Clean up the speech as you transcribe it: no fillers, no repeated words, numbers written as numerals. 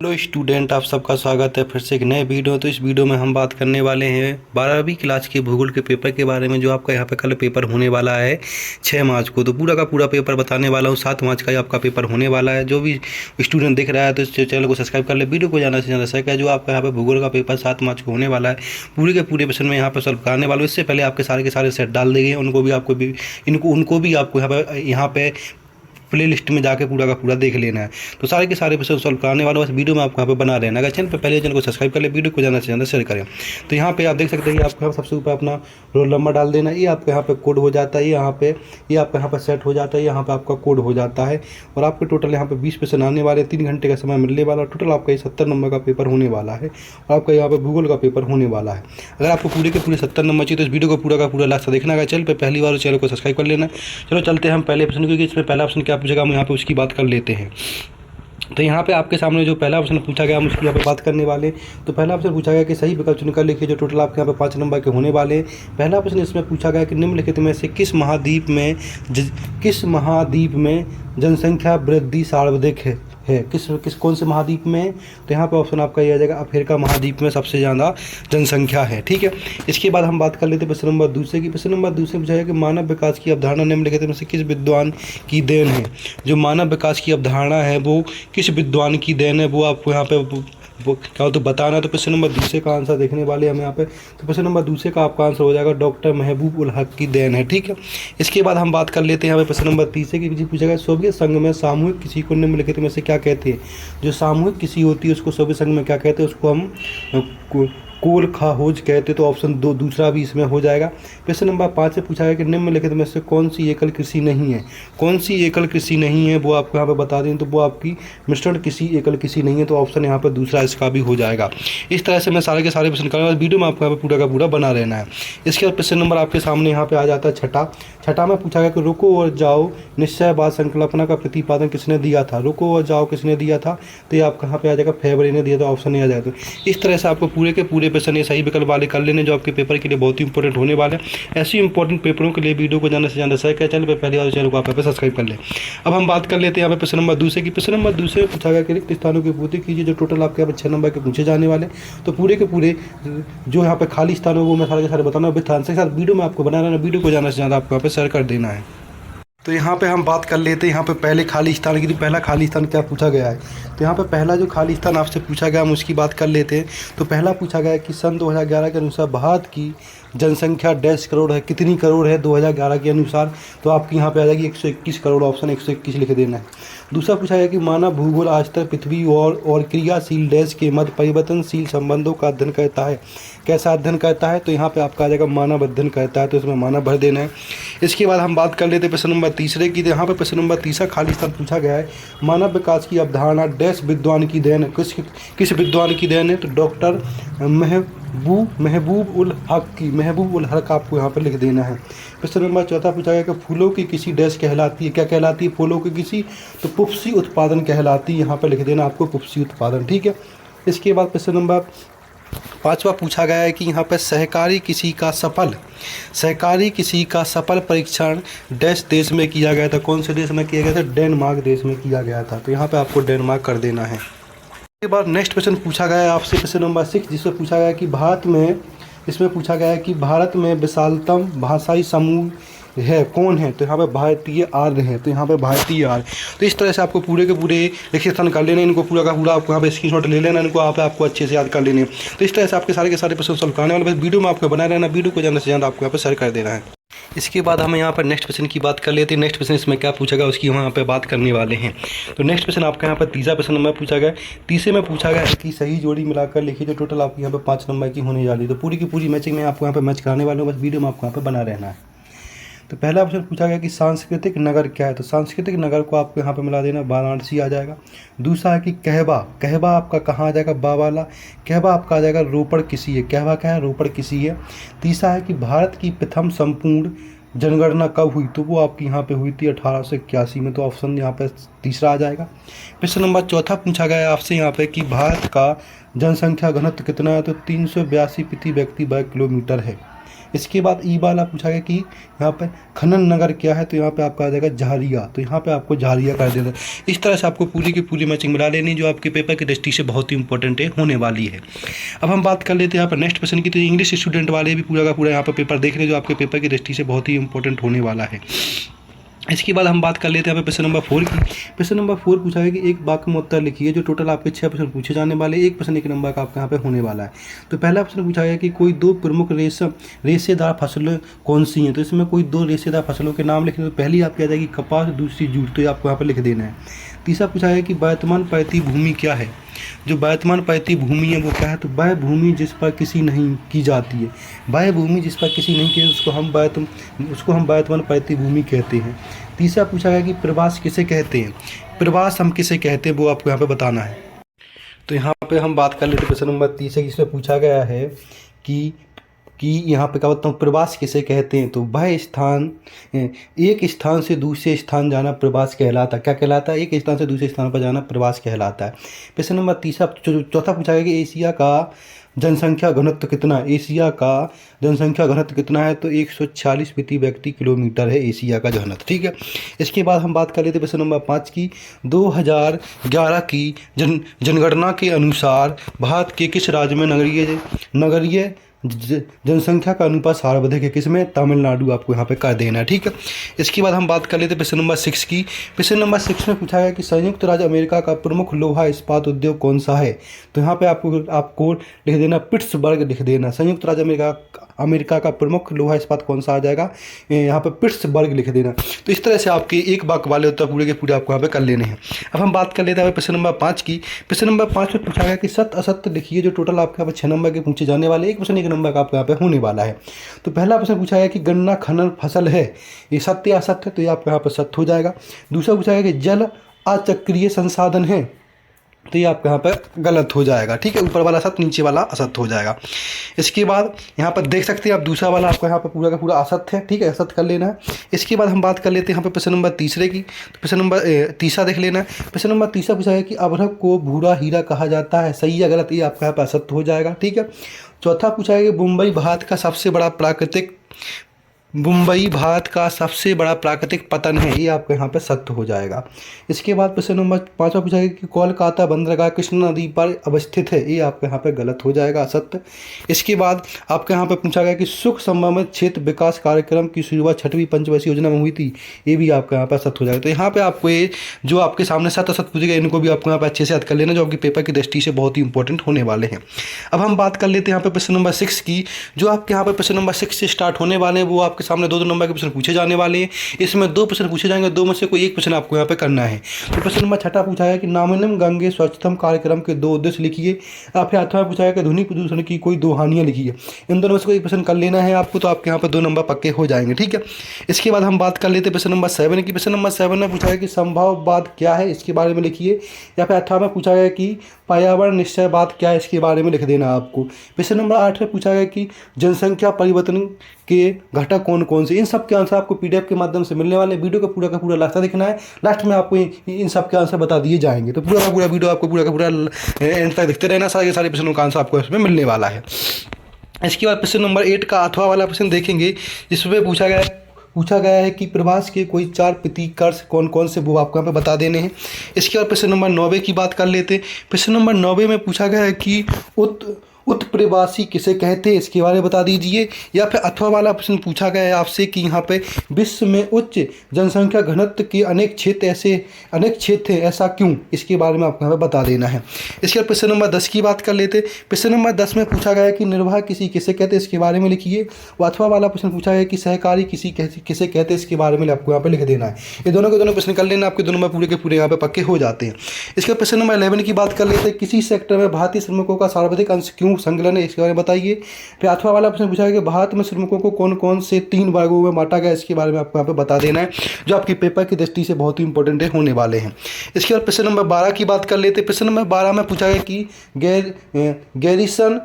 Hello student, आप सबका स्वागत है फिर से एक नए वीडियो। तो इस वीडियो में हम बात करने वाले हैं 12वीं क्लास के भूगोल के पेपर के बारे में, जो आपका यहाँ पे कल पेपर होने वाला है 6 मार्च को। तो पूरा का पूरा पेपर बताने वाला हूँ। 7 मार्च का ही आपका पेपर होने वाला है। जो भी स्टूडेंट देख रहा है तो इस चैनल को सब्सक्राइब कर ले, वीडियो को ज़्यादा से ज़्यादा शेयर करें। जो आपका यहाँ पे भूगोल का पेपर 7 मार्च को होने वाला है, पूरे के पूरे क्वेश्चन में यहाँ पर सॉल्व कराने वाला हूँ। इससे पहले आपके सारे सेट डाल देंगे, उनको भी आपको यहाँ पे प्ले लिस्ट में जाके पूरा का पूरा देख लेना है। तो सारे के सारे क्वेश्चन सॉल्व कराने वाला, बस वीडियो में आपको यहाँ पे बना रहना। अगर चैनल पर पहले चैनल को सब्सक्राइब कर ले, वीडियो को ज़्यादा से ज़्यादा शेयर करें। तो यहाँ पे आप देख सकते हैं कि आपको सबसे ऊपर अपना रोल नंबर डाल देना है। ये आपके यहाँ पे कोड हो जाता है, ये आपका यहाँ पे सेट हो जाता है, यहाँ पे आपका कोड हो जाता है। और आपके टोटल यहाँ पे 20 क्वेश्चन आने वाले, 3 घंटे का समय मिलने वाला। टोटल आपका ये 70 नंबर का पेपर होने वाला है और आपका यहाँ पे भूगोल का पेपर होने वाला है। अगर आपको पूरे के पूरे 70 नंबर चाहिए तो इस वीडियो को पूरा का पूरा लास्ट तक देखना है। चैनल पर पहली बार चैनल को सब्सक्राइब कर लेना। चलो चलते हैं हम पहले ऑप्शन, क्योंकि इसमें पहला ऑप्शन क्या पूछेगा हम यहाँ पे उसकी बात कर लेते हैं। तो यहाँ पे आपके सामने जो पहला ऑप्शन पूछा गया हम उसकी यहाँ पे बात करने वाले। तो पहला ऑप्शन पूछा गया कि सही विकल्प चुनकर लिखिए, जो टोटल आपके यहाँ पे 5 नंबर के होने वाले हैं। पहला ऑप्शन इसमें पूछा गया कि निम्नलिखित में से किस महाद्वीप में जनसंख्या वृद्धि सर्वाधिक है। कौन से महाद्वीप में? तो यहाँ पे ऑप्शन आपका ये आ जाएगा, अफ्रीका महाद्वीप में सबसे ज़्यादा जनसंख्या है। ठीक है, इसके बाद हम बात कर लेते हैं प्रश्न नंबर दूसरे की। प्रश्न नंबर दूसरे पूछा गया कि मानव विकास की अवधारणा निम्नलिखित में से किस विद्वान की देन है। जो मानव विकास की अवधारणा है वो किस विद्वान की देन है, वो आपको यहाँ पे वो क्या हो तो बताना। तो प्रश्न नंबर दूसरे का आंसर देखने वाले हम यहाँ पे। तो प्रश्न नंबर दूसरे का आपका आंसर हो जाएगा डॉक्टर महबूब उल हक की देन है। ठीक है, इसके बाद हम बात कर लेते हैं यहाँ पे प्रश्न नंबर तीसरे की। पूछा गया सोवियत संघ में सामूहिक किसी को निम्नलिखित में से क्या कहते हैं। जो सामूहिक किसी होती है उसको सोवियत संघ में क्या कहते हैं, उसको हम कोल खाहोज कहते। तो ऑप्शन दूसरा भी इसमें हो जाएगा। प्रश्न नंबर 5 से पूछा गया कि निम्नलिखित में से कौन सी एकल कृषि नहीं है। कौन सी एकल कृषि नहीं है वो आपको यहाँ पे बता दें, तो वो आपकी मिश्रण कृषि एकल कृषि नहीं है। तो ऑप्शन यहाँ पर दूसरा इसका भी हो जाएगा। इस तरह से मैं सारे के सारे प्रश्न करूँगा, वीडियो में आपको यहाँ पे पूरा का पूरा बना रहना है। इसके बाद प्रश्न नंबर आपके सामने यहाँ पे आ जाता है छठा में पूछा गया कि रुको और जाओ निश्चयवाद संकल्पना का प्रतिपादन किसने दिया था। रुको और जाओ किसने दिया था, तो ये आपका यहाँ पे आ जाएगा फेबरे ने दिया था। ऑप्शन नहीं आ जाएगा। तो इस तरह से आपको पूरे के पूरे प्रश्न ये सही विकल्प वाले कर लेने, जो आपके पेपर के लिए बहुत ही इंपॉर्टेंट होने वाले हैं। ऐसी इंपॉर्टेंट पेपरों के लिए वीडियो को ज़्यादा से ज़्यादा शेयर करें। चैनल पर पहले वाले चैनल को आप पे सब्सक्राइब कर लें। अब हम बात कर लेते हैं यहाँ पे प्रश्न नंबर दूसरे की। प्रश्न नंबर दूसरे में पूछा गया कि रिक्त स्थानों की पूर्ति कीजिए, जो टोटल आपके यहाँ पे 6 नंबर के पूछे जाने वाले। तो पूरे के पूरे जो यहाँ पे खाली स्थान है वो मैं सारे के सारे बताना विद आंसर के साथ वीडियो में आपको बना रहना। वीडियो को ज़्यादा से ज़्यादा आपको यहाँ पे शेयर कर देना है। तो यहाँ पे हम बात कर लेते हैं यहाँ पे पहले खाली स्थान की। पहला खाली स्थान क्या पूछा गया है, तो यहाँ पे पहला जो खाली स्थान आपसे पूछा गया हम उसकी बात कर लेते हैं। तो पहला पूछा गया है कि सन 2011 के अनुसार भारत की जनसंख्या 1.5 करोड़ है। कितनी करोड़ है 2011 के अनुसार, तो आपकी यहाँ पे आ जाएगी 121 करोड़। ऑप्शन 121 लिख देना है। दूसरा पूछा गया कि मानव भूगोल आज तक पृथ्वी और क्रियाशील देश के मध्य परिवर्तनशील संबंधों का अध्ययन करता है। कैसा अध्ययन करता है, तो यहाँ पे आपका आ जाएगा मानव अध्ययन करता है। तो इसमें मानव भर देना है। इसके बाद हम बात कर लेते हैं प्रश्न नंबर तीसरे की। तो यहाँ पर प्रश्न नंबर तीसरा खाली स्थान पूछा गया है मानव विकास की अवधारणा डैश विद्वान की देन है। किस विद्वान की देन है, तो डॉक्टर महबूब उल हक आपको यहाँ पर लिख देना है। प्रश्न नंबर चौथा पूछा गया कि फूलों की किसी डैश कहलाती है। क्या कहलाती है फूलों की किसी, तो पुष्पी उत्पादन कहलाती है। यहाँ पर लिख देना आपको पुष्पी उत्पादन। ठीक है, इसके बाद प्रश्न नंबर 5वां पूछा गया है कि यहाँ पर सहकारी किसी का सफल परीक्षण डैश देश में किया गया था। कौन से देश में किया गया था, डेनमार्क देश में किया गया था। तो यहाँ पे आपको डेनमार्क कर देना है। इसके बाद नेक्स्ट क्वेश्चन पूछा गया है आपसे प्रश्न नंबर 6, जिसमें पूछा गया है कि भारत में विशालतम भाषाई समूह है कौन है। तो यहाँ पे भारतीय आर्य है। तो यहाँ पे भारतीय आर्य। तो इस तरह से आपको पूरे के पूरे लिखित स्थान कर लेने, इनको पूरा का पूरा आपको यहाँ पे स्क्रीनशॉट ले लेना, इनको आपको अच्छे से याद कर लेने। तो इस तरह से आपके सारे के सारे प्रश्न सॉल्व करने वाले, बस वीडियो में आपको बना रहना। वीडियो को ज़्यादा से ज़्यादा आपको यहाँ पे शेयर कर देना है। इसके बाद हम यहाँ पर नेक्स्ट क्वेश्चन की बात कर लेते हैं। नेक्स्ट क्वेश्चन इसमें क्या पूछा गया उसकी हम यहाँ पे बात करने वाले हैं। तो नेक्स्ट क्वेश्चन आपका यहाँ पर तीसरा प्रश्न नंबर पूछा गया। तीसरे में पूछा गया कि सही जोड़ी मिलाकर लिखिए, जो टोटल आपकी यहाँ पे 5 नंबर की होने जा रही है। तो पूरी की पूरी मैचिंग में आपको यहाँ पे मैच कराने वाले हूँ, बस वीडियो में आपको यहाँ पे बना रहना है। तो पहला ऑप्शन पूछा गया कि सांस्कृतिक नगर क्या है। तो सांस्कृतिक नगर को आपको यहाँ पे मिला देना, वाराणसी आ जाएगा। दूसरा है कि कहवा आपका कहाँ आ जाएगा, बावाला। कहवा आपका आ जाएगा रोपड़ किसी है। कहवा क्या है, रोपड़ किसी है। तीसरा है कि भारत की प्रथम संपूर्ण जनगणना कब हुई, तो वो आपकी यहाँ पे हुई थी 1881 में। तो ऑप्शन यहाँ पे तीसरा आ जाएगा। प्रश्न नंबर चौथा पूछा गया है आपसे यहाँ पे कि भारत का जनसंख्या घनत्व कितना है। तो 382 प्रति व्यक्ति वर्ग किलोमीटर है। इसके बाद ई वाला पूछा गया कि यहाँ पे खनन नगर क्या है, तो यहाँ पे आपका आ जाएगा झारिया, तो यहाँ पे आपको झारिया कर देना। इस तरह से आपको पूरी की पूरी मैचिंग मिला लेनी जो आपके पेपर की दृष्टि से बहुत ही इंपॉर्टेंट है होने वाली है। अब हम बात कर लेते हैं यहाँ पर नेक्स्ट क्वेश्चन की, तो इंग्लिश स्टूडेंट वाले भी पूरा का पूरा यहाँ पर पेपर देख रहे हैं जो आपके पेपर की दृष्टि से बहुत ही इंपॉर्टेंट होने वाला है। इसके बाद हम बात कर लेते हैं यहाँ पे क्वेश्चन नंबर 4 की। क्वेश्चन नंबर 4 पूछा है कि एक वाक्य में उत्तर लिखिए, जो टोटल आपके 6 प्रश्न पूछे जाने वाले, एक प्रश्न एक नंबर का आपके यहाँ पे होने वाला है। तो पहला प्रश्न पूछा गया कि कोई दो प्रमुख रेशेदार फसलें कौन सी हैं, तो इसमें कोई दो रेशेदार फसलों के नाम लिखने, तो पहली आपकी आ जाएगी कपास, दूसरी जूट, तो ये आपको यहाँ पर लिख देना है। तीसरा पूछा है कि वर्तमान पैती भूमि क्या है, जो वर्तमान पैती भूमि है वो क्या है, तो वह भूमि जिस पर किसी नहीं की जाती है, वह भूमि जिस पर किसी नहीं की उसको हम वर्तमान पैती भूमि कहते हैं। तीसरा पूछा गया कि प्रवास किसे कहते हैं, प्रवास हम किसे कहते हैं वो आपको यहाँ पे बताना है। तो यहाँ पे हम बात कर लेते हैं क्वेश्चन नंबर 30 है, इसमें पूछा गया है कि यहाँ पे क्या बताता हूँ, प्रवास किसे कहते हैं, तो वह स्थान, एक स्थान से दूसरे स्थान जाना प्रवास कहलाता है। क्या कहलाता है, एक स्थान से दूसरे स्थान पर जाना प्रवास कहलाता है। प्रश्न नंबर चौथा पूछा गया कि एशिया का जनसंख्या घनत्व कितना, एशिया का जनसंख्या घनत्व कितना है, तो 146 प्रति व्यक्ति किलोमीटर है एशिया का घनत्व। ठीक है। इसके बाद हम बात कर लेते हैं प्रश्न नंबर 5 की। 2011 की जनगणना के अनुसार भारत के किस राज्य में नगरीय जनसंख्या का अनुपात सर्वाधिक है, किसमें, तमिलनाडु, आपको यहाँ पे कर देना है। ठीक है। इसके बाद हम बात कर लेते हैं प्रश्न नंबर 6 की। प्रश्न नंबर 6 में पूछा गया कि संयुक्त राज्य अमेरिका का प्रमुख लोहा इस्पात उद्योग कौन सा है, तो यहाँ पे आपको लिख देना पिट्सबर्ग, लिख देना। संयुक्त राज्य अमेरिका का प्रमुख लोहा इस्पात कौन सा आ जाएगा, यहाँ पे पिट्सबर्ग लिख देना। तो इस तरह से आपके एक वाक्य वाले उत्तर पूरे के पूरे आपको यहाँ पे कर लेने हैं। अब हम बात कर लेते हैं प्रश्न नंबर 5 की। प्रश्न नंबर 5 में पूछा गया कि सत्य असत्य लिखिए, जो टोटल आपके यहाँ पे 6 नंबर के पूछे जाने वाले, एक प्रश्न एक नंबर का आपको यहाँ पे होने वाला है। तो पहला प्रश्न पूछा गया कि गन्ना खनन फसल है, ये सत्य या असत्य, तो ये आपको यहाँ पर सत्य हो जाएगा। दूसरा पूछा गया कि जल अचक्रीय संसाधन है, तो ये आपके यहाँ पर गलत हो जाएगा। ठीक है। ऊपर वाला सत्य, नीचे वाला असत्य हो जाएगा। इसके बाद यहाँ पर देख सकते हैं आप दूसरा वाला आपको यहाँ पर पूरा का पूरा असत्य है। ठीक है, असत्य कर लेना है। इसके बाद हम बात कर लेते हैं यहाँ पे प्रश्न नंबर तीसरे की। तो प्रश्न नंबर तीसरा देख लेना है। प्रश्न नंबर तीसरा पूछा है कि अभ्रक को भूरा हीरा कहा जाता है, सही या गलत, ये आपका यहाँ पर असत्य हो जाएगा। ठीक है। चौथा पूछा है कि मुंबई भारत का सबसे बड़ा प्राकृतिक पतन है, ये आपको यहाँ पे सत्य हो जाएगा। इसके बाद प्रश्न नंबर 5 पूछा गया कि कोलकाता बंदरगाह कृष्णा नदी पर अवस्थित है, ये आपके यहाँ पे गलत हो जाएगा, असत्य। इसके बाद आपके यहाँ पे पूछा गया कि सुख संबंधित क्षेत्र विकास कार्यक्रम की शुरुआत 6वीं पंचवर्षीय योजना में हुई थी, ये भी आपके यहाँ पर सत्य हो जाएगा। तो यहाँ पे आपको ये जो आपके सामने सत्य असत्य पूछेगा, इनको भी आपको यहाँ पे अच्छे से याद कर लेना, जो आपकी पेपर की दृष्टि से बहुत ही इंपॉर्टेंट होने वाले हैं। अब हम बात कर लेते हैं यहाँ पे प्रश्न नंबर 6 की। जो आपके यहाँ पे प्रश्न नंबर 6 से स्टार्ट होने वाले हैं, वो आपके सामने 2 नंबर के प्रश्न पूछे जाने वाले हैं। इसमें 2 प्रश्न पूछे जाएंगे, 2 में से कोई एक प्रश्न आपको यहाँ पे करना है। तो प्रश्न नंबर 6 पूछा है कि नमामि गंगे स्वच्छतम कार्यक्रम के 2 उद्देश्य लिखिए। फिर 8वां पूछा है कि ध्वनि प्रदूषण की कोई 2 हानियां लिखिए। इन दोनों में से कोई प्रश्न कर लेना है आपको, तो आपके यहाँ पर 2 नंबर पक्के हो जाएंगे। ठीक है। इसके बाद हम बात कर लेते हैं प्रश्न नंबर 7 की। प्रश्न नंबर 7 में पूछा है कि संभाववाद क्या है, इसके बारे में लिखिए। या फिर 8वां में पूछा गया कि पर्यावरण निश्चयवाद क्या है, इसके बारे में लिख देना आपको। प्रश्न नंबर 8 में पूछा गया कि जनसंख्या परिवर्तन के घटक कौन कौन से, इन सब के आंसर आपको पीडीएफ के माध्यम से मिलने वाले। वीडियो का पूरा लास्ट देखना है, लास्ट में आपको इन सब के आंसर बता दिए जाएंगे। तो पूरा का पूरा वीडियो आपको पूरा का पूरा एंड तक देखते रहना, सारे प्रश्नों का आंसर आपको इसमें मिलने वाला है। इसके बाद प्रश्न नंबर 8 का 8वां वाला प्रश्न देखेंगे, जिसमें पूछा गया है कि प्रवास के कोई 4 प्रतीक कौन कौन से, वो आपको यहाँ पे बता देने हैं। इसके बाद प्रश्न नंबर 9 की बात कर लेते हैं। प्रश्न नंबर 9 में पूछा गया है कि उत्प्रवासी किसे कहते हैं, इसके बारे में बता दीजिए। या फिर 8वां वाला प्रश्न पूछा गया है आपसे कि यहाँ पे विश्व में उच्च जनसंख्या घनत्व के अनेक क्षेत्र हैं, ऐसा क्यों, इसके बारे में आपको यहाँ पे बता देना है। इसके बाद प्रश्न नंबर 10 की बात कर लेते हैं। प्रश्न नंबर 10 में पूछा गया है कि निर्वाह किसे कहते हैं, इसके बारे में लिखिए। 8वां वाला प्रश्न पूछा गया कि सहकारी किसे कहते हैं, इसके बारे में आपको यहाँ पे लिख देना है। ये दोनों के दोनों प्रश्न कर लेना, आपके दोनों में पूरे के पूरे यहाँ पे पक्के हो जाते हैं। इसके बाद प्रश्न नंबर 11 की बात कर लेते हैं। किसी सेक्टर में भारतीय श्रमिकों का सर्वाधिक अंश क्यों संकलन है, इसके बारे में बताइए। फिर 8वां वाला प्रश्न पूछा गया कि भारत में श्रमिकों को कौन कौन से 3 वर्गों में बांटा गया, इसके बारे में आपको यहाँ पे बता देना है, जो आपकी पेपर की दृष्टि से बहुत ही इंपॉर्टेंट होने वाले हैं। इसके बाद प्रश्न नंबर 12 की बात कर लेते हैं। प्रश्न नंबर 12 में पूछा गया कि गैरिसन